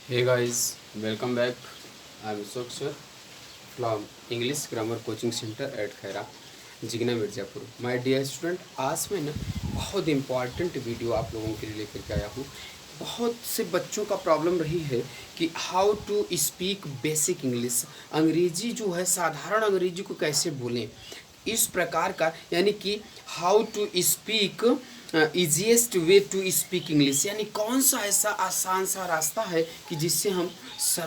Hey guys, welcome back. I'm Ashok sir from English Grammar Coaching Center at Khaira Jigna Mirzapur. My dear student, आज मैं ना बहुत important video आप लोगों के लिए लेकर के आया हूँ। बहुत से बच्चों का प्रॉब्लम रही है कि how to speak basic English, अंग्रेजी जो है साधारण अंग्रेजी को कैसे बोलें, इस प्रकार का, यानी कि how to speak easiest way to speak English, यानी कौन सा ऐसा आसान सा रास्ता है कि जिससे हम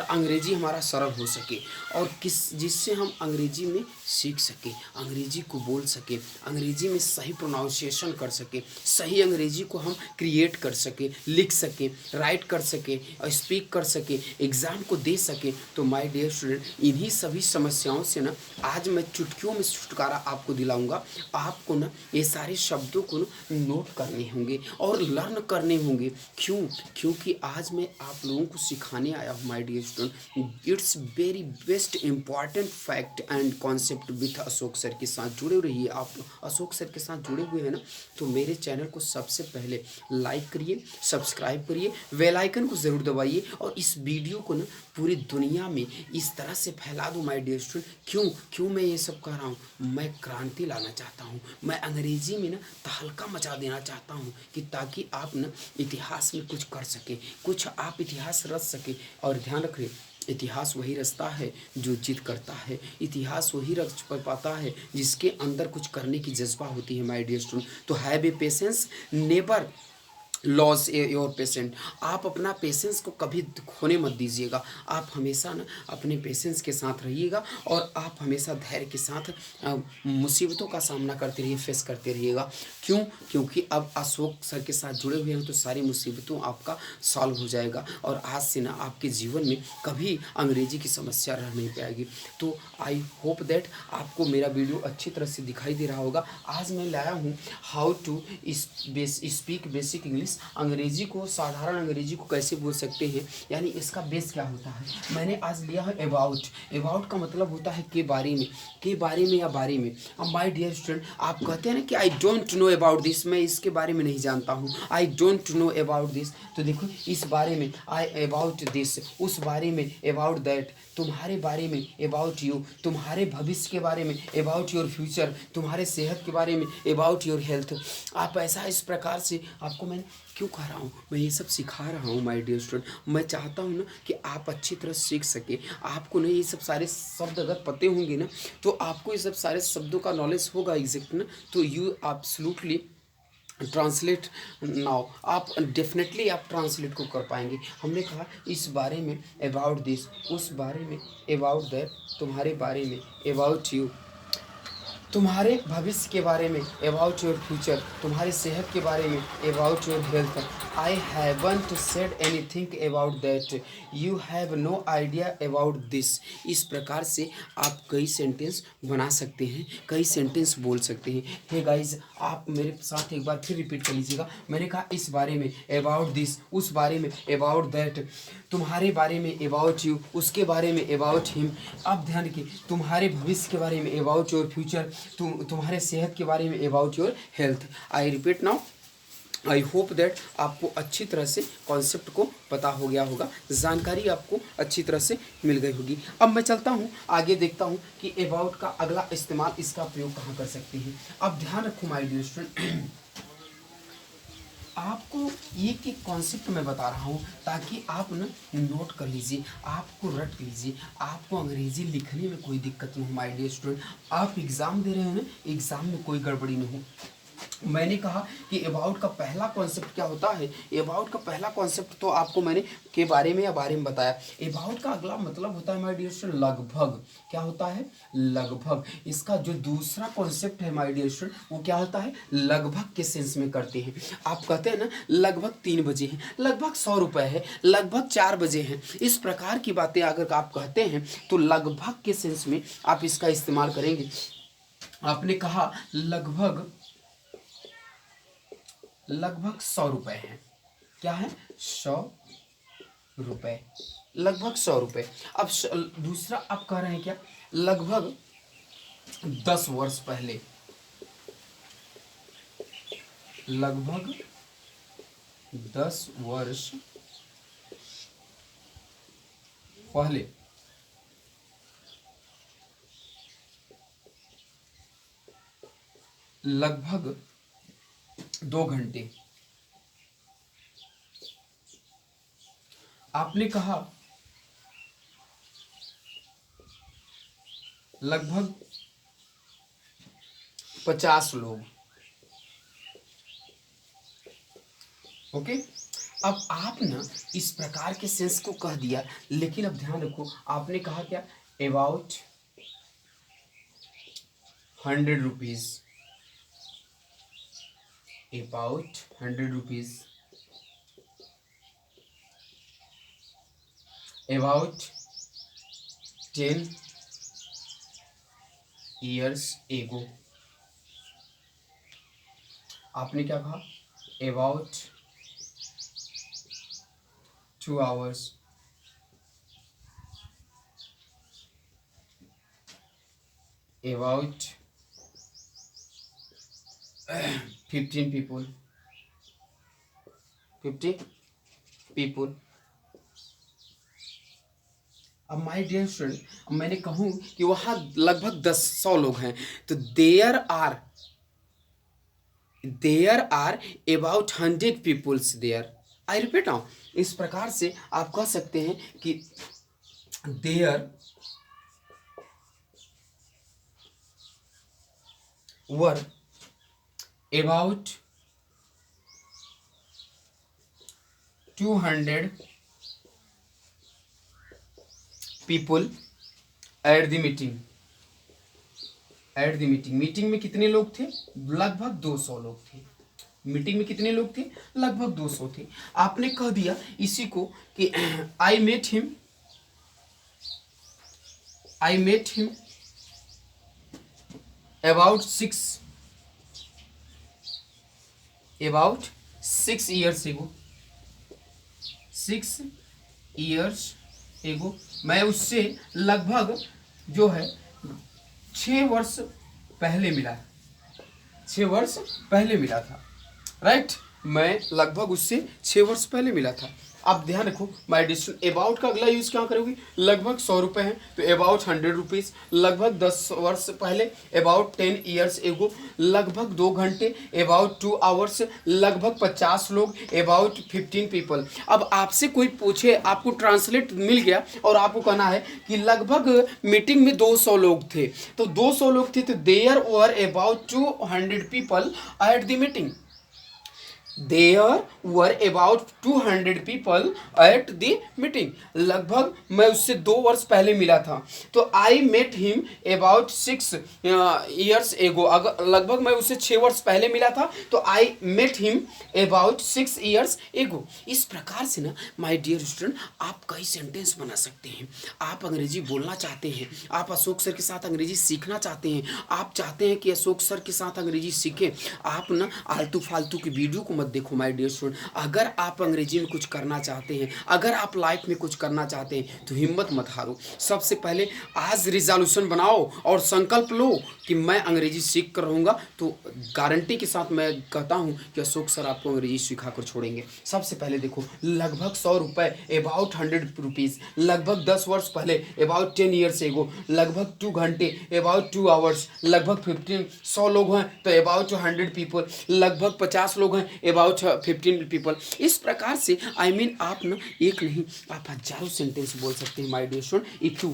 अंग्रेजी हमारा सरल हो सके और जिससे हम अंग्रेजी में सीख सके, अंग्रेजी को बोल सके, अंग्रेजी में सही प्रोनाउंसिएशन कर सके, सही अंग्रेजी को हम क्रिएट कर सके, लिख सके, राइट कर सके और स्पीक कर सके, एग्ज़ाम को दे सके। तो माय डियर स्टूडेंट, इन्हीं सभी समस्याओं से ना आज मैं चुटकियों में छुटकारा आपको दिलाऊंगा। आपको ना ये सारे शब्दों को नोट करने होंगे और लर्न करने होंगे। क्योंकि आज मैं आप लोगों को सिखाने आया हूँ my dear student. It's very best important fact and concept with Ashok sir के साथ जुड़े रहिए। आप अशोक सर के साथ जुड़े हुए हैं ना, तो मेरे चैनल को सबसे पहले लाइक करिए, सब्सक्राइब करिए, बेल आइकन को ज़रूर दबाइए और इस वीडियो को ना पूरी दुनिया में इस तरह से फैला दो माय डियर स्टूडेंट। क्यों मैं ये सब कर रहा हूँ? मैं क्रांति लाना चाहता हूँ, मैं अंग्रेजी में ना तहलका मचा देना चाहता हूँ कि ताकि आप ना इतिहास में कुछ कर सके, कुछ आप इतिहास रच सके। और ध्यान रखिए, इतिहास वही रचता है जो जिद करता है, इतिहास वही रच पाता है जिसके अंदर कुछ करने की जज्बा होती है माय डियर स्टूडेंट। तो have a patience, never loss your patient. आप अपना पेशेंस को कभी खोने मत दीजिएगा। आप हमेशा ना अपने पेशेंस के साथ रहिएगा और आप हमेशा धैर्य के साथ मुसीबतों का सामना करते रहिए, फेस करते रहिएगा। क्योंकि अब अशोक सर के साथ जुड़े हुए हैं तो सारी मुसीबतों आपका सॉल्व हो जाएगा और आज से ना आपके जीवन में कभी अंग्रेजी की समस्या रह नहीं पाएगी। तो आई होप दैट आपको मेरा वीडियो अच्छी तरह से दिखाई दे रहा होगा। आज मैं लाया हूँ how to speak basic English, अंग्रेजी को, साधारण अंग्रेजी को कैसे बोल सकते हैं, यानी इसका बेस क्या होता है। मैंने आज लिया है अबाउट का मतलब होता है के बारे में, के बारे में या बारे में। अब माय डियर स्टूडेंट, आप कहते हैं ना कि I don't know about this, मैं इसके बारे में नहीं जानता हूँ, I don't know about this. तो देखो, इस बारे में आई अबाउट दिस, उस बारे में अबाउट दैट, तुम्हारे बारे में अबाउट यू, तुम्हारे भविष्य के बारे में अबाउट योर फ्यूचर, तुम्हारे सेहत के बारे में अबाउट योर हेल्थ। आप ऐसा इस प्रकार से, आपको मैं क्यों कह रहा हूँ, मैं ये सब सिखा रहा हूँ माय डियर स्टूडेंट। मैं चाहता हूँ ना कि आप अच्छी तरह सीख सके। आपको ना ये सब सारे शब्द अगर पते होंगे ना, तो आपको ये सब सारे शब्दों का नॉलेज होगा एग्जैक्ट ना, तो यू एब्सोल्युटली ट्रांसलेट नाउ, आप डेफिनेटली आप ट्रांसलेट को कर पाएंगे। हमने कहा इस बारे में अबाउट दिस, उस बारे में अबाउट दैट, तुम्हारे बारे में अबाउट यू, तुम्हारे भविष्य के बारे में अबाउट योर फ्यूचर, तुम्हारी सेहत के बारे में about your health. I haven't said anything about that, you have no idea about this. इस प्रकार से आप कई सेंटेंस बना सकते हैं, कई सेंटेंस बोल सकते हैं। हे गाइज, आप मेरे साथ एक बार फिर रिपीट कर लीजिएगा। मैंने कहा इस बारे में अबाउट दिस, उस बारे में अबाउट दैट, तुम्हारे बारे में अबाउट यू, उसके बारे में अबाउट हिम। अब ध्यान रखिए, तुम्हारे भविष्य के बारे में अबाउट योर फ्यूचर, तुम्हारे सेहत के बारे में about your health. I repeat now, I hope that आपको अच्छी तरह से कॉन्सेप्ट को पता हो गया होगा, जानकारी आपको अच्छी तरह से मिल गई होगी। अब मैं चलता हूँ आगे, देखता हूँ कि अबाउट का अगला इस्तेमाल, इसका प्रयोग कहाँ कर सकते हैं। अब ध्यान रखो माय डियर स्टूडेंट, आपको एक एक कॉन्सेप्ट मैं बता रहा हूँ ताकि आप ना नोट कर लीजिए, आपको रट लीजिए, आपको अंग्रेजी लिखने में कोई दिक्कत नहीं हो माय डियर स्टूडेंट। आप एग्ज़ाम दे रहे हैं ना, एग्ज़ाम में कोई गड़बड़ी नहीं हो। मैंने कहा कि अबाउट का पहला कॉन्सेप्ट क्या होता है। अबाउट का पहला कॉन्सेप्ट तो आपको मैंने के बारे में या बारे में बताया। अबाउट का अगला मतलब होता है माय डियर स्टूडेंट लगभग। क्या होता है? लगभग। इसका जो दूसरा कॉन्सेप्ट है माय डियर स्टूडेंट, वो क्या होता है? लगभग के सेंस में करते हैं। आप कहते हैं ना लगभग 3 बजे हैं, लगभग 100 रुपये है, लगभग 4 बजे हैं, इस प्रकार की बातें अगर आप कहते हैं तो लगभग के सेंस में आप इसका इस्तेमाल करेंगे। आपने कहा लगभग 100 रुपये है। क्या है? 100 रुपये, लगभग 100 रुपये। अब दूसरा आप कह रहे हैं क्या? लगभग 10 वर्ष पहले, लगभग 10 वर्ष पहले लगभग 2 घंटे। आपने कहा लगभग 50 लोग। ओके, अब आप ना इस प्रकार के सेंस को कह दिया, लेकिन अब ध्यान रखो, आपने कहा क्या, about 100 rupees, about 100 rupees, about 10 years ago. आपने क्या कहा, about 2 hours, about 15 people, 50 people। अब माय डियर स्टूडेंट, मैंने कहूँ कि वहाँ लगभग 100 लोग हैं, तो there are about 100 peoples there. I repeat now, इस प्रकार से आप कह सकते हैं कि there were about 200 people at the meeting। मीटिंग में कितने लोग थे, लगभग 200 लोग थे। मीटिंग में कितने लोग थे, लगभग 200 थे। आपने कह दिया इसी को कि I met him about 6 years ago, 6 years एगो। मैं उससे लगभग जो है 6 वर्ष पहले मिला, 6 वर्ष पहले मिला था, राइट। मैं लगभग उससे 6 वर्ष पहले मिला था। अब ध्यान रखो माय डिस्टेंस, अबाउट का अगला यूज क्या करोगी, लगभग 100 रुपये है तो अबाउट 100 रुपीज़, लगभग 10 वर्ष पहले अबाउट 10 years एगो, लगभग 2 घंटे अबाउट 2 hours, लगभग 50 लोग अबाउट 15 people। अब आपसे कोई पूछे, आपको ट्रांसलेट मिल गया और आपको कहना है कि लगभग मीटिंग में 200 लोग थे, तो 200 लोग थे तो there were about 200 people at the meeting. There were about 200 people at the meeting। लगभग मैं उससे 2 वर्ष पहले मिला था, तो I met him about 6 years ago। अगर लगभग मैं उससे 6 वर्ष पहले मिला था तो I met him about 6 years ago। इस प्रकार से ना माय डियर स्टूडेंट, आप कई सेंटेंस बना सकते हैं। आप अंग्रेजी बोलना चाहते हैं, आप अशोक सर के साथ अंग्रेजी सीखना चाहते हैं, आप चाहते हैं कि अशोक सर के साथ अंग्रेजी सीखें, आप ना आलतू फालतू की वीडियो को मत देखो माय डियर स्टूडेंट। अगर आप अंग्रेजी में कुछ करना चाहते हैं, अगर आप लाइफ में कुछ करना चाहते हैं तो हिम्मत मत हारो। सबसे पहले आज रिजोल्यूशन बनाओ और संकल्प लो कि मैं अंग्रेजी सीख कर रहूँगा, तो गारंटी के साथ मैं कहता हूँ कि अशोक सर आपको अंग्रेजी सिखा कर छोड़ेंगे। सबसे पहले देखो, लगभग 100 रुपये अबाउट 100 रुपीज़, लगभग 10 वर्ष पहले अबाउट 10 years एगो, लगभग 2 घंटे अबाउट 2 hours, लगभग 100 लोग हैं तो अबाउट 100 people, लगभग 50 लोग हैं अबाउट 15 people। इस प्रकार से आई मीन आप ना एक नहीं, आप हजारों सेंटेंस बोल सकते हैं my dear student. If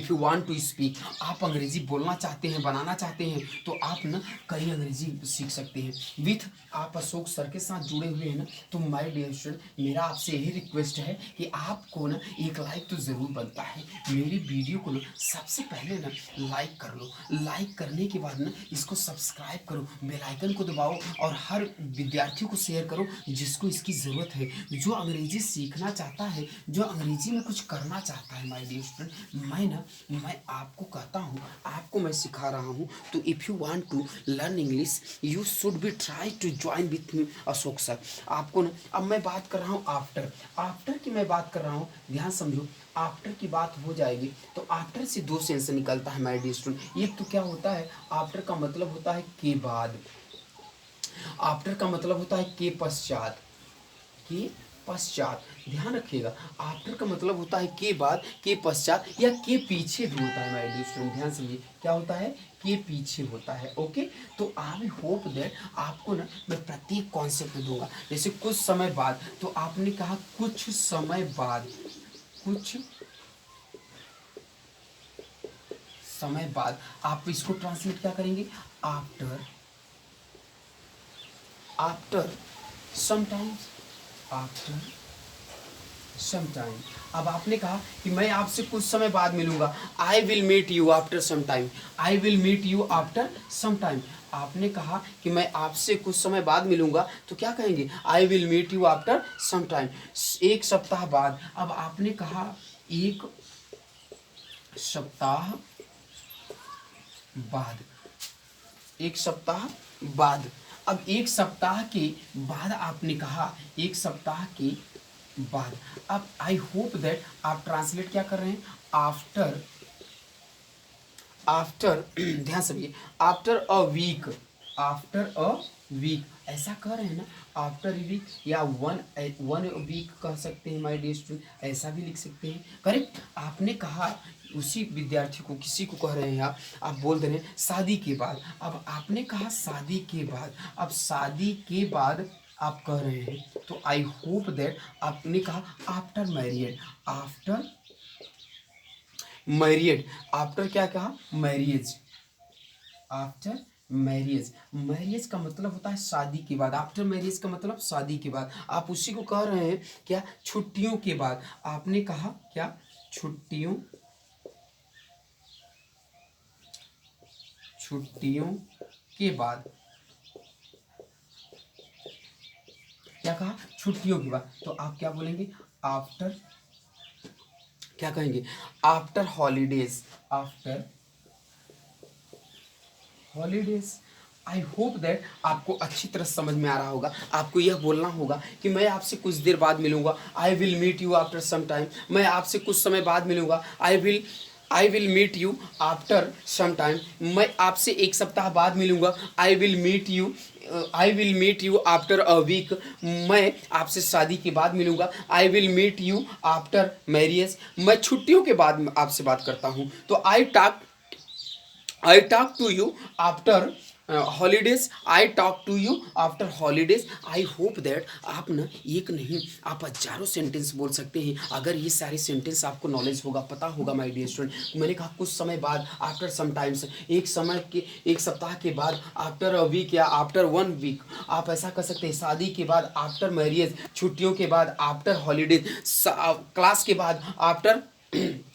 you want to speak, आप अंग्रेजी बोलना चाहते हैं, बनाना चाहते हैं, तो आप ना कई अंग्रेजी सीख सकते हैं विथ आप अशोक सर के साथ जुड़े हुए हैं ना। तो माय डियर स्टूडेंट, मेरा आपसे यही रिक्वेस्ट है कि आपको ना एक लाइक तो ज़रूर बनता है। मेरी वीडियो को ना सबसे पहले ना लाइक कर लो, लाइक करने के बाद ना इसको सब्सक्राइब करो, बेल आइकन को दबाओ और हर विद्यार्थी को शेयर करो जिसको इसकी ज़रूरत है, जो अंग्रेजी सीखना चाहता है, जो अंग्रेजी में कुछ करना चाहता है। माय डियर स्टूडेंट, मैं आपको कहता हूँ, आपको मैं सिखा रहा हूँ, तो if you want to learn English you should be try to join with me Ashok sir. आपको ना, अब मैं बात कर रहा हूँ आफ्टर की मैं बात कर रहा हूँ, ध्यान समझो। आफ्टर की बात हो जाएगी तो आफ्टर से 2 सेंस निकलता है माय डियर स्टूडेंट। एक तो क्या होता है, आफ्टर का मतलब होता है के बाद, आफ्टर का मतलब होता है के पश्चात, के पश्चात। ध्यान रखिएगा, आफ्टर का मतलब होता है के बाद, के पश्चात या के पीछे भी होता है। माय डियर स्टूडेंट ध्यान से, क्या होता है, के पीछे होता है। ओके, तो आई होप दैट आपको ना मैं प्रत्येक कॉन्सेप्ट दूंगा। जैसे कुछ समय बाद, तो आपने कहा कुछ समय बाद, कुछ समय बाद, आप इसको ट्रांसलेट क्या करेंगे, after, after sometimes, after sometime. अब आपने कहा कि मैं आपसे कुछ समय बाद मिलूंगा, I will meet you after some time, I will meet you after some time. आपने कहा कि मैं आपसे कुछ समय बाद मिलूंगा, तो क्या कहेंगे, I will meet you after some time, एक सप्ताह बाद। अब आपने कहा एक सप्ताह बाद, एक सप्ताह बाद। अब एक सप्ताह के बाद आपने कहा, एक सप्ताह के बाद। अब आई होप दैट आप ट्रांसलेट क्या कर रहे हैं, आफ्टर, आफ्टर ध्यान से, after a week, after a week, ऐसा कह रहे हैं ना, आफ्टर वीक या वन वीक कह सकते हैं माय डियर स्टूडेंट, ऐसा भी लिख सकते हैं। करेक्ट। आपने कहा उसी विद्यार्थी को, किसी को कह रहे हैं आप बोल दे रहे हैं शादी के बाद। अब आपने कहा शादी के बाद, अब शादी के बाद आप कह रहे हैं, तो आई होप दैट आपने कहा after married, after married, after क्या कहा, मैरिज, आफ्टर मैरिज। मैरिज का मतलब होता है शादी के बाद, आफ्टर मैरिज का मतलब शादी के बाद। आप उसी को कह रहे हैं क्या, छुट्टियों के बाद। आपने कहा क्या, छुट्टियों, छुट्टियों के बाद, क्या कहा, छुट्टियों के बाद। तो आप क्या बोलेंगे, आफ्टर, क्या कहेंगे, after holidays, after holidays. I hope that आपको अच्छी तरह समझ में आ रहा होगा। आपको यह बोलना होगा कि मैं आपसे कुछ देर बाद मिलूंगा, I will meet you after some time, मैं आपसे कुछ समय बाद मिलूंगा, I will meet you after some time, मैं आपसे एक सप्ताह बाद मिलूंगा, I will meet you, I will meet you after a week, मैं आपसे शादी के बाद मिलूंगा, I will meet you after marriage, मैं छुट्टियों के बाद आपसे बात करता हूँ। तो I talk to you after holidays, I talk to you after holidays. I hope that आप ना एक नहीं, आप हजारों सेंटेंस बोल सकते हैं अगर ये सारे सेंटेंस आपको नॉलेज होगा, पता होगा माय डियर स्टूडेंट। मैंने कहा कुछ समय बाद, आफ्टर समटाइम्स, एक समय के, एक सप्ताह के बाद, आफ्टर अ वीक या आफ्टर वन वीक। आप ऐसा कर सकते हैं, शादी के बाद, आफ्टर मैरिज, छुट्टियों के बाद, आफ्टर हॉलीडेज, क्लास के बाद, आफ्टर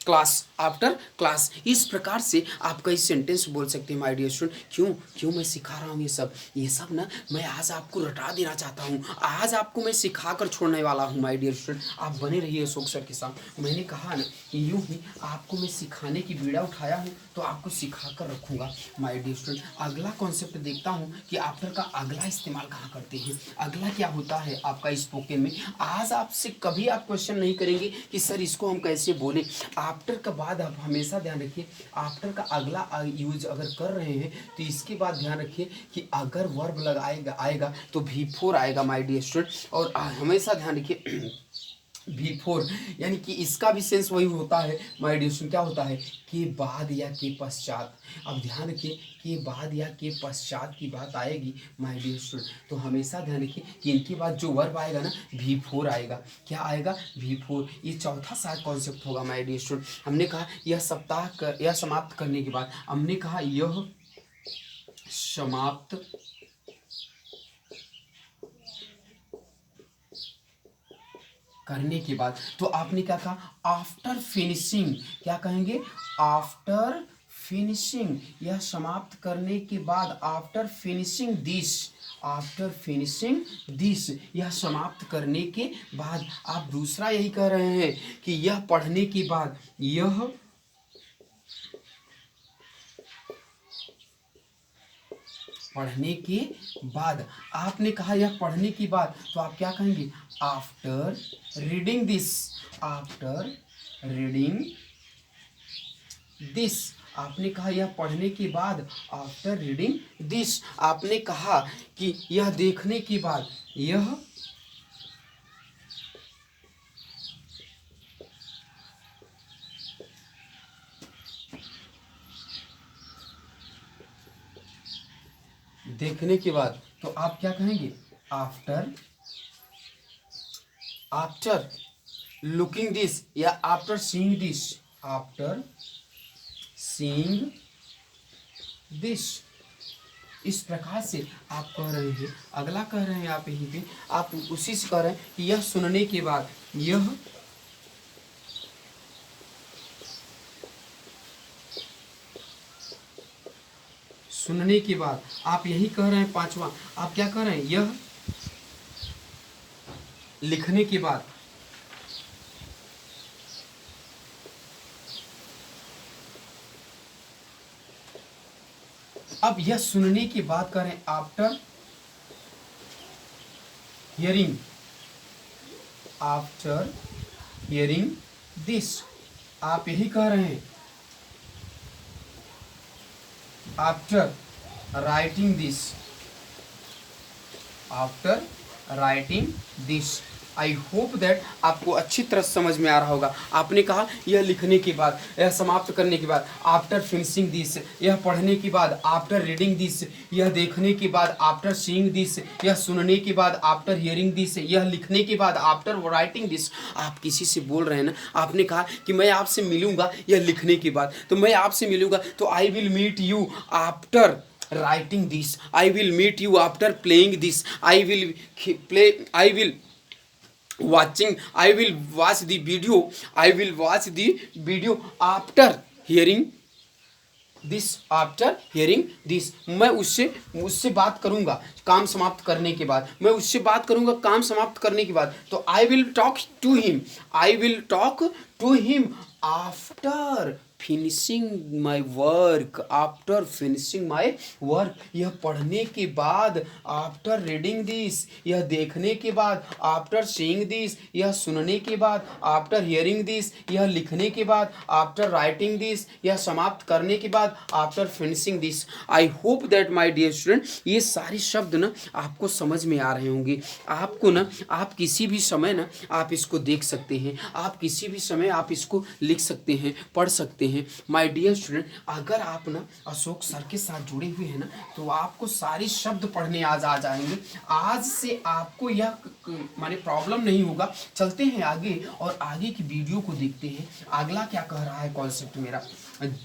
क्लास, आफ्टर क्लास। इस प्रकार से आप कई सेंटेंस बोल सकते हैं माय डियर स्टूडेंट। क्यों क्यों मैं सिखा रहा हूँ ये सब ना मैं आज आपको रटा देना चाहता हूँ, आज आपको मैं सिखा कर छोड़ने वाला हूँ माय डियर स्टूडेंट। आप बने रहिए अशोक सर के साथ। मैंने कहा ना कि यूँ ही आपको मैं सिखाने की बीड़ा उठाया हूँ, तो आपको सिखा कर रखूँगा माय डियर स्टूडेंट। अगला कॉन्सेप्ट देखता हूँ कि आफ्टर का अगला इस्तेमाल कहाँ करते हैं, अगला क्या होता है आपका स्पोकन में। आज आपसे कभी आप क्वेश्चन नहीं करेंगे कि सर इसको हम कैसे बोले। आफ्टर का बाद आप हमेशा ध्यान रखिए, आफ्टर का अगला यूज अगर कर रहे हैं तो इसके बाद ध्यान रखिए कि अगर वर्ब लगाएगा आएगा तो V4 आएगा माय डियर स्टूडेंट। और हमेशा ध्यान रखिए V4, यानी कि इसका भी सेंस वही होता है माय डियर स्टूडेंट, क्या होता है, के बाद या के पश्चात। अब ध्यान रखिए के बाद या के पश्चात की बात आएगी माय डियर स्टूडेंट, तो हमेशा ध्यान रखिए कि इनके बाद जो वर्ब आएगा ना V4 आएगा। क्या आएगा, V4। ये चौथा शायद कॉन्सेप्ट होगा माय डियर स्टूडेंट। हमने कहा यह यह समाप्त करने के बाद, हमने कहा यह समाप्त करने के बाद, तो आपने क्या कहा, आफ्टर फिनिशिंग। क्या कहेंगे, आफ्टर फिनिशिंग, यह समाप्त करने के बाद, after finishing this, after finishing this, यह समाप्त करने के बाद। आप दूसरा यही कह रहे हैं कि यह पढ़ने के बाद, यह पढ़ने के बाद। आपने कहा यह पढ़ने के बाद, तो आप क्या कहेंगे, after reading this, after reading this. आपने कहा यह पढ़ने के बाद, आफ्टर रीडिंग दिस। आपने कहा कि यह देखने के बाद, यह देखने के बाद, तो आप क्या कहेंगे? आफ्टर, आफ्टर लुकिंग दिस या after seeing this, after seeing this. इस प्रकार से आप कह रहे हैं। अगला कह रहे हैं आप यहीं पे, आप उसी से कह रहे हैं कि यह सुनने के बाद, यह सुनने के बाद, आप यही कह रहे हैं। पांचवा आप क्या कह रहे हैं? यह लिखने के बाद, अब यह सुनने की बात करें, after hearing, after hearing this, आप यही कह रहे हैं। After writing this, after writing this. I hope that आपको अच्छी तरह समझ में आ रहा होगा। आपने कहा यह लिखने के बाद, यह समाप्त करने के बाद, आफ्टर फिनिशिंग दिस, यह पढ़ने के बाद, आफ्टर रीडिंग दिस, यह देखने के बाद, आफ्टर सीइंग दिस, यह सुनने के बाद, आफ्टर हियरिंग दिस, यह लिखने के बाद, आफ्टर राइटिंग दिस। आप किसी से बोल रहे हैं ना, आपने कहा कि मैं आपसे मिलूंगा यह लिखने के बाद, तो मैं आपसे मिलूंगा तो I will meet you after writing this, I will meet you after playing this, I will play, I will watching, I will watch the video, I will watch the video after hearing this, after hearing this. मैं उससे उससे बात करूंगा काम समाप्त करने के बाद, मैं उससे बात करूंगा काम समाप्त करने के बाद। तो I will talk to him, I will talk to him after finishing my work, after finishing my work. यह पढ़ने के बाद, आफ्टर रीडिंग दिस, यह देखने के बाद, आफ्टर सीइंग दिस, यह सुनने के बाद, आफ्टर हियरिंग दिस, यह लिखने के बाद, आफ्टर राइटिंग दिस, यह समाप्त करने के बाद, after finishing this. I hope that my dear student, ये सारे शब्द ना आपको समझ में आ रहे होंगे। आपको ना, आप किसी भी समय ना आप इसको देख सकते हैं, आप किसी भी समय आप इसको लिख सकते हैं, पढ़ सकते हैं। माय डियर स्टूडेंट, अगर आप ना अशोक सर के साथ जुड़े हुए हैं ना, तो आपको सारे शब्द पढ़ने आज आ जाएंगे। आज से आपको यह माने प्रॉब्लम नहीं होगा। चलते हैं आगे और आगे की वीडियो को देखते हैं। अगला क्या कह रहा है कॉन्सेप्ट मेरा,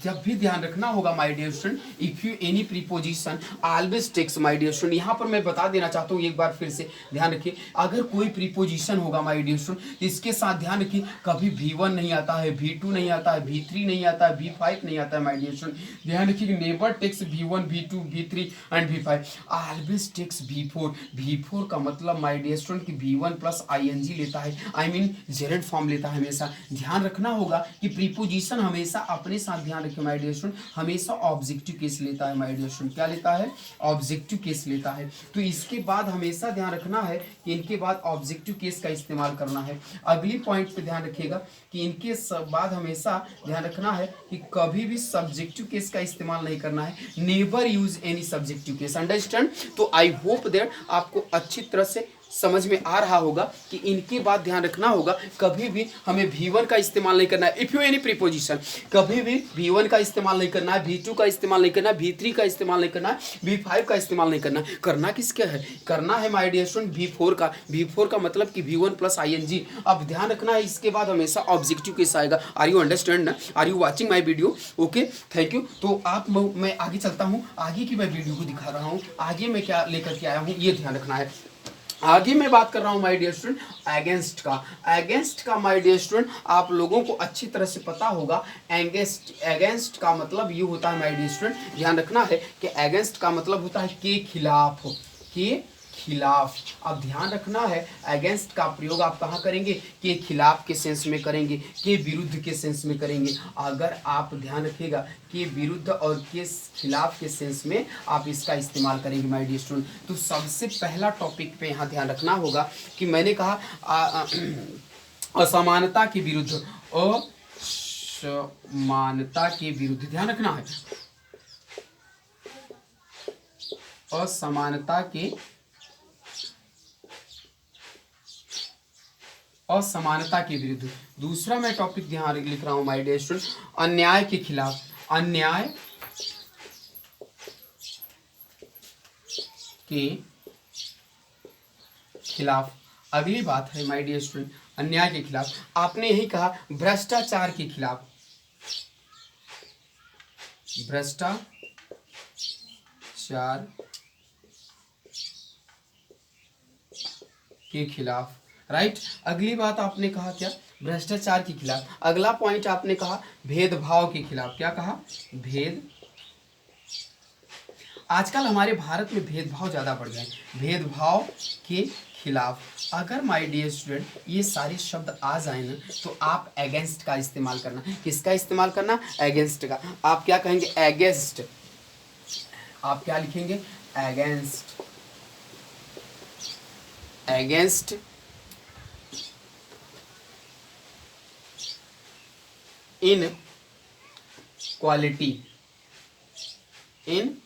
जब भी ध्यान रखना होगा my dear student, if you any preposition always takes. My dear student, यहाँ पर मैं बता देना चाहता हूँ, एक बार फिर से ध्यान रखिए। अगर कोई प्रीपोजिशन होगा माय डियर स्टूडेंट, इसके साथ ध्यान रखिए, कभी V1 नहीं आता है, V2 नहीं आता है, V3 नहीं आता है, V5 नहीं आता है। माय डियर स्टूडेंट ध्यान रखिए, never takes V1, V2, V3 and V5, always takes V4। V4 का मतलब माय डियर स्टूडेंट कि V1 प्लस ING लेता है, आई मीन जेरेंट फॉर्म लेता है हमेशा। ध्यान रखना होगा कि प्रीपोजिशन हमेशा अपने साथ, ध्यान रखिए माय डियर स्टूडेंट, हमेशा ऑब्जेक्टिव केस लेता है। माय डियर स्टूडेंट क्या लेता है? ऑब्जेक्टिव केस लेता है। तो इसके बाद हमेशा ध्यान रखना है कि इनके बाद ऑब्जेक्टिव केस का इस्तेमाल करना है। अगली पॉइंट पे ध्यान रखिएगा कि इनके बाद हमेशा ध्यान रखना है कि कभी भी सब्जेक्टिव केस का इस्तेमाल नहीं करना है। Never use any subjective case, understand? तो आई होप दैट आपको अच्छी तरह से समझ में आ रहा होगा कि इनके बाद ध्यान रखना होगा, कभी भी हमें V1 का इस्तेमाल नहीं करना है। इफ यू एनी प्रीपोजिशन, कभी भी V1 का इस्तेमाल नहीं करना है, V2 का इस्तेमाल नहीं करना है, V3 का इस्तेमाल नहीं करना है, V5 का इस्तेमाल नहीं करना है। करना किसका है? करना है माय डियर स्टूडेंट V4 का। V4 का मतलब कि V1 प्लस ING। अब ध्यान रखना है, इसके बाद हमेशा ऑब्जेक्टिव केस आएगा। आर यू अंडरस्टैंड ना? Are you watching my video? Okay, thank you. तो आप मैं आगे चलता हूँ, आगे की मैं वीडियो को दिखा रहा हूँ। आगे मैं क्या लेकर के आया हूँ ये ध्यान रखना है। आगे मैं बात कर रहा हूं माय डियर स्टूडेंट अगेंस्ट का। अगेंस्ट का माय डियर स्टूडेंट आप लोगों को अच्छी तरह से पता होगा। अगेंस्ट का मतलब ये होता है माय डियर स्टूडेंट, ध्यान रखना है कि अगेंस्ट का मतलब होता है के खिलाफ, के खिलाफ। अब ध्यान रखना है, अगेंस्ट का प्रयोग आप कहाँ करेंगे? के खिलाफ के सेंस में करेंगे, के विरुद्ध के सेंस में करेंगे। अगर आप ध्यान रखिएगा के विरुद्ध और के खिलाफ के सेंस में आप इसका इस्तेमाल करेंगे माय डियर स्टूडेंट। तो सबसे पहला टॉपिक पे यहाँ ध्यान रखना होगा कि मैंने कहा असमानता के विरुद्ध, असमानता के विरुद्ध ध्यान रखना है, असमानता के, असमानता के विरुद्ध। दूसरा मैं टॉपिक ध्यान लिख रहा हूं माय डियर स्टूडेंट, अन्याय के खिलाफ, अन्याय के खिलाफ। अगली बात है माय डियर स्टूडेंट, अन्याय के खिलाफ। आपने यही कहा भ्रष्टाचार के खिलाफ, भ्रष्टाचार के खिलाफ, राइट। अगली बात आपने कहा क्या, भ्रष्टाचार के खिलाफ। अगला पॉइंट आपने कहा भेदभाव के खिलाफ। क्या कहा, भेद। आजकल हमारे भारत में भेदभाव ज्यादा बढ़ गए, भेदभाव के खिलाफ। अगर माय डियर स्टूडेंट ये सारे शब्द आ जाए ना तो आप अगेंस्ट का इस्तेमाल करना। किसका इस्तेमाल करना, अगेंस्ट का। आप क्या कहेंगे, अगेंस्ट। आप क्या लिखेंगे, against, against inequality, in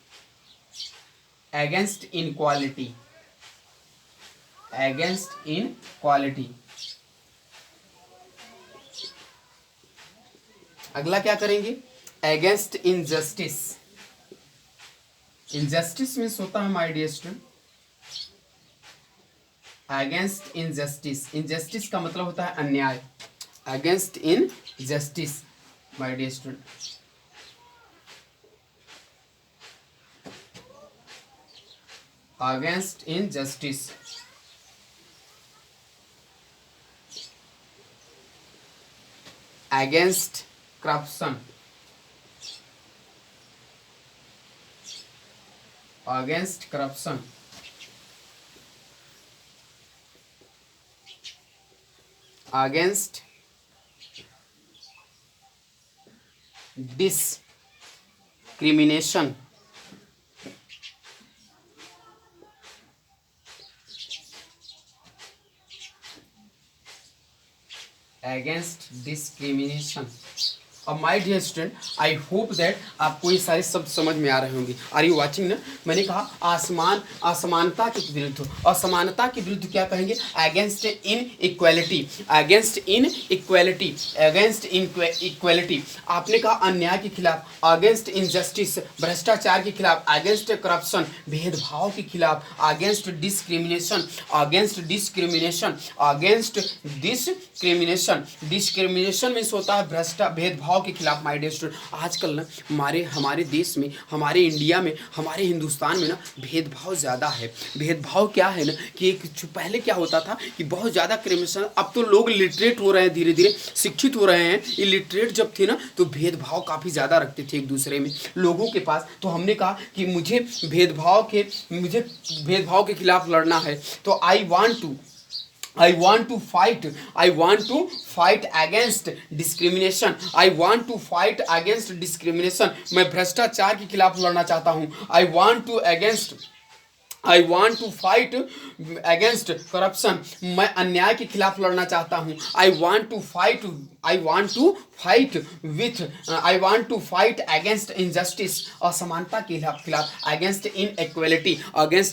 against inequality, against inequality. अगला क्या करेंगे, अगेंस्ट इनजस्टिस। इनजस्टिस मीन्स होता है my dear student, against injustice. Injustice का मतलब होता है अन्याय, against injustice my dear student. Against injustice, against corruption, against corruption, against discrimination, against discrimination. अब my dear student, I hope that आपको ये सारे शब्द समझ में आ रहे होंगे। आर यू वाचिंग ना। मैंने कहा आसमान, असमानता के विरुद्ध। असमानता के विरुद्ध क्या कहेंगे, अगेंस्ट इन इक्वालिटी, अगेंस्ट इन इक्वालिटी, अगेंस्ट इन इक्वालिटी। आपने कहा अन्याय के खिलाफ, अगेंस्ट इनजस्टिस, भ्रष्टाचार के खिलाफ, अगेंस्ट करप्शन, भेदभाव के खिलाफ, against discrimination, against discrimination, against discrimination. Discrimination means होता है भ्रष्टा, भेदभाव के खिलाफ। माय डियर स्टूडेंट, आजकल ना हमारे देश में, हमारे इंडिया में, हमारे हिंदुस्तान में ना भेदभाव ज़्यादा है। भेदभाव क्या है ना कि पहले क्या होता था कि बहुत ज़्यादा क्रिमिनेशन। अब तो लोग लिटरेट हो रहे हैं, धीरे धीरे शिक्षित हो रहे हैं। इलिटरेट जब थे ना तो भेदभाव काफ़ी ज़्यादा रखते थे एक दूसरे में लोगों के पास। तो हमने कहा कि मुझे भेदभाव के खिलाफ लड़ना है। तो I want to fight against discrimination. I want to fight against discrimination. मैं भ्रष्टाचार के खिलाफ लड़ना चाहता हूँ। I want to fight against corruption. मैं अन्याय के खिलाफ लड़ना चाहता हूँ। I want to fight against injustice. असमानता के खिलाफ, against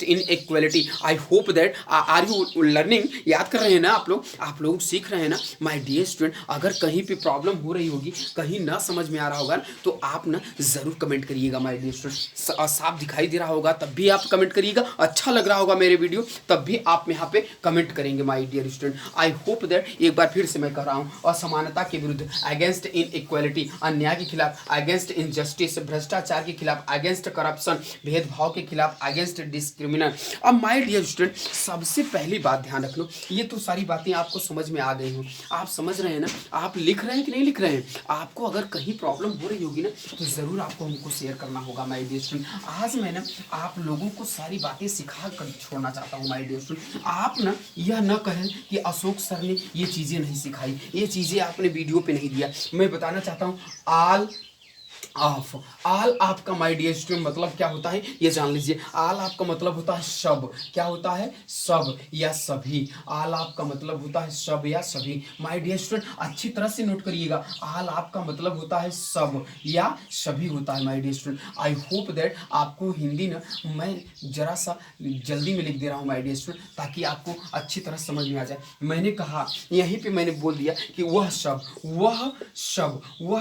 inequality. I hope that are you learning? याद कर रहे हैं ना आप लोग सीख रहे हैं ना माय डियर स्टूडेंट। अगर कहीं पे प्रॉब्लम हो रही होगी, कहीं ना समझ में आ रहा होगा तो आप ना ज़रूर कमेंट करिएगा माय डियर स्टूडेंट। साफ दिखाई दे रहा होगा तब भी आप कमेंट करिएगा, अच्छा लग रहा होगा मेरे वीडियो तब भी आप यहाँ पे कमेंट करेंगे my dear student. I hope that, एक बार फिर से मैं कह रहा हूँ, असमानता के विरुद्ध, अगेंस्ट इनइक्वालिटी, अन्याय के खिलाफ, अगेंस्ट इनजस्टिस, भ्रष्टाचार के खिलाफ, अगेंस्ट करप्शन, भेदभाव के खिलाफ, अगेंस्ट डिस्क्रिमिनेशन। अब माय डियर स्टूडेंट, सबसे पहली बात ध्यान रख लो, ये तो सारी बातें आपको समझ में आ गई हो, आप समझ रहे हैं ना। आप लिख रहे हैं कि नहीं लिख रहे हैं। आपको अगर कहीं प्रॉब्लम हो रही होगी ना तो ज़रूर आपको हमको शेयर करना होगा माय डियर स्टूडेंट। आज मैं ना आप लोगों को सारी बातें सिखा कर छोड़ना चाहता हूँ माय डियर स्टूडेंट। आप ना यह न कहें कि अशोक सर ने ये चीज़ें नहीं सिखाई, ये चीज़ें आपने वीडियो पे नहीं दिया। मैं बताना चाहता हूँ आल आपका माय डियर स्टूडेंट मतलब क्या होता है ये जान लीजिए। आल आपका मतलब होता है सब। क्या होता है? सब या सभी। आल आपका मतलब होता है सब या सभी। माय डियर स्टूडेंट अच्छी तरह से नोट करिएगा, आल आपका मतलब होता है सब या सभी होता है my dear student. I hope that आपको हिंदी ना मैं जरा सा जल्दी में लिख दे रहा हूँ माय डियर स्टूडेंट ताकि आपको अच्छी तरह समझ में आ जाए। मैंने कहा यहीं पे मैंने बोल दिया कि वह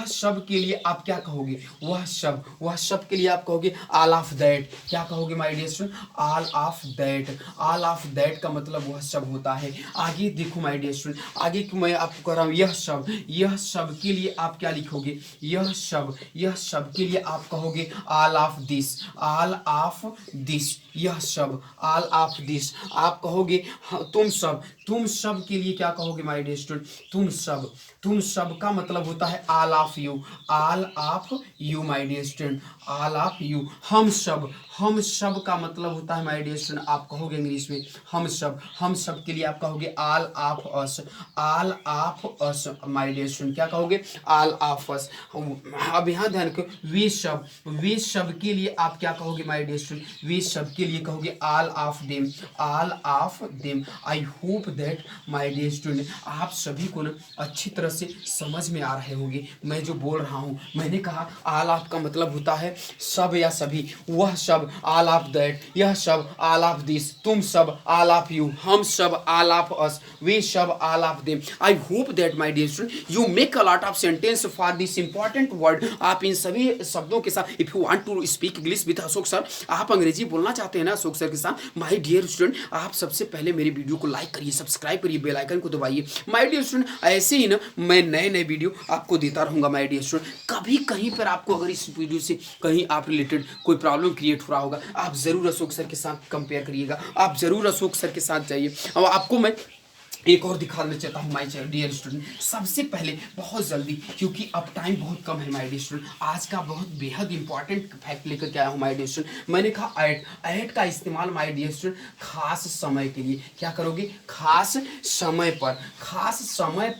सब के लिए आप क्या कहोगे? वह शब्द के लिए आप कहोगे ऑल ऑफ दैट। क्या कहोगे my dear student? All of that. All of that का मतलब वह शब्द होता है। आगे देखो माय डियर स्टूडेंट, आगे कि मैं आपको कह रहा हूँ यह शब्द के लिए आप क्या लिखोगे? यह शब्द के लिए आप कहोगे all of this. All of this, यह शब्द ऑल ऑफ दिस आप कहोगे। तुम सब के लिए क्या कहोगे माय डियर स्टूडेंट? तुम सब का मतलब होता है all of you. All of you my dear student, all of you. हम सब का मतलब होता है माय डियर स्टूडेंट, आप कहोगे इंग्लिश में हम सब के लिए आप कहोगे all of us. All of us my dear student, क्या कहोगे? All of us. अब यहाँ ध्यान रखो, वे सब के लिए आप क्या कहोगे माय डियर स्टूडेंट? वे सब के लिए कहोगे all of them. All of them. I hope that my dear student आप सभी को ना अच्छी तरह से समझ में आ रहे होंगे मैं जो बोल रहा हूँ। मैंने कहा ऑल ऑफ का मतलब होता है सब या सभी। वह सब ऑल ऑफ दैट, यह सब ऑल ऑफ दिस, तुम सब ऑल ऑफ यू, हम सब ऑल ऑफ अस, वे सब all of them. I hope that my dear student you make a lot of sentence for this important word. आप इन सभी शब्दों के साथ, if you want to speak English with Ashok sir, आप अंग्रेजी बोलना चाहते हैं ना अशोक सर के साथ, माय डियर स्टूडेंट आप सबसे पहले मेरे वीडियो को लाइक करिए, सब्सक्राइब करिए, बेल आइकन को दबाइए माय डियर स्टूडेंट। ऐसे ही ना मैं नए वीडियो आपको देता रहूंगा माय डियर स्टूडेंट। कभी कहीं पर आपको अगर इस वीडियो से कहीं आप रिलेटेड कोई प्रॉब्लम क्रिएट हो रहा होगा, आप जरूर अशोक सर के साथ कंपेयर करिएगा, आप जरूर अशोक सर के साथ जाइए। अब आपको मैं एक और दिखाना चाहता हूँ माय डियर स्टूडेंट। सबसे पहले बहुत जल्दी, क्योंकि अब टाइम बहुत कम है माय डियर स्टूडेंट, आज का बहुत बेहद इंपॉर्टेंट फैक्ट लेकर के आया हूँ माय डियर स्टूडेंट। मैंने कहा ऐट का इस्तेमाल माय डियर स्टूडेंट खास समय के लिए क्या करोगे? खास समय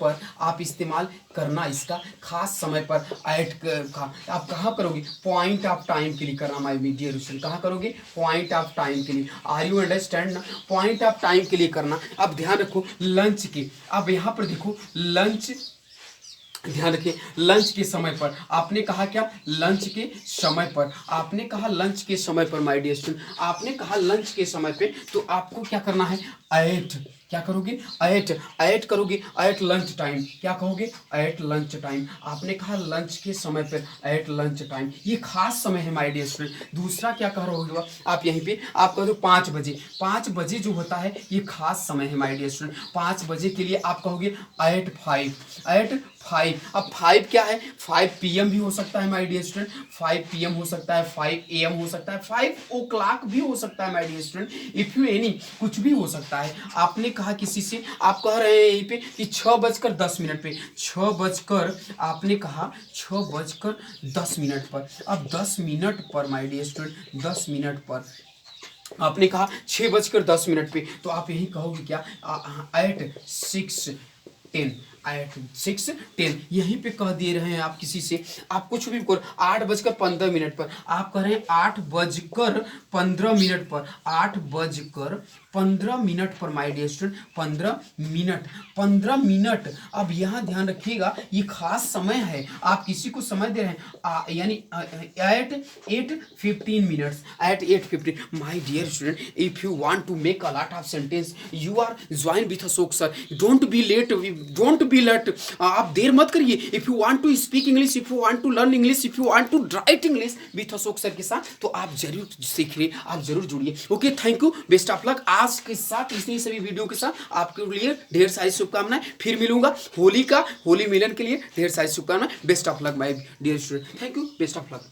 पर आप इस्तेमाल करना इसका। खास समय पर ऐट का आप कहाँ करोगे? पॉइंट ऑफ टाइम के लिए करना माय डियर स्टूडेंट। कहाँ करोगे? पॉइंट ऑफ टाइम के लिए। आर यू अंडरस्टैंड ना? पॉइंट ऑफ टाइम के लिए करना। अब ध्यान रखो लंच के, अब यहाँ पर देखो लंच, ध्यान रखिए लंच के समय पर आपने कहा क्या? लंच के समय पर आपने कहा लंच के समय पर माय डियर स्टूडेंट, आपने कहा लंच के समय पे, तो आपको क्या करना है? ऐट। क्या करोगे? ऐट करोगे। At lunch time. क्या कहोगे? At lunch time. आपने कहा लंच के समय पर, ऐट लंच टाइम, ये खास समय है माय डियर स्टूडेंट। दूसरा क्या कह रहे हो आप यहीं पे? आप कहोगे 5 बजे। 5 बजे जो होता है ये खास समय है माय डियर स्टूडेंट। 5 बजे के लिए आप कहोगे ऐट 5। ऐट 5। अब 5 क्या है? 5 PM भी हो सकता है माय डियर स्टूडेंट, 5 PM हो सकता है, 5 AM हो सकता है, 5 o'clock भी हो सकता है my dear student. If you any, कुछ भी हो सकता है। आपने कहा किसी से, आप कह रहे हैं यहीं पे कि 6:10 पे, 6 आपने कहा 6:10 पर। अब 10 मिनट पर माय डियर स्टूडेंट, 10 मिनट पर आपने कहा 6:10 पे, तो आप यही कहोगे क्या? ऐट 6:10। एट 6:10 यहीं पे कह दे रहे हैं आप किसी से, आप कुछ भी करो। 8:15 पर आप कह रहे हैं 8:15 पर, 8:15 पर माय डियर स्टूडेंट, 15 मिनट। अब यहाँ ध्यान रखिएगा ये खास समय है, आप किसी को समय दे रहे हैं, यानी at 8:15। At 8:15 my dear student, if you want to make a lot of sentence you are join with Ashok sir. Don't be late, आप देर मत करिए। If you want to speak English, if you want to learn English, if you want to write English with Ashok sir के साथ, तो आप जरूर सीखिए, आप जरूर जुड़िए। Okay, thank you, best of luck. आज के साथ इसी सभी वीडियो के साथ आपके लिए ढेर सारी शुभकामनाएं। फिर मिलूंगा होली मिलन के लिए ढेर सारी शुभकामनाएं। Best of luck my dear student, thank you, best of luck.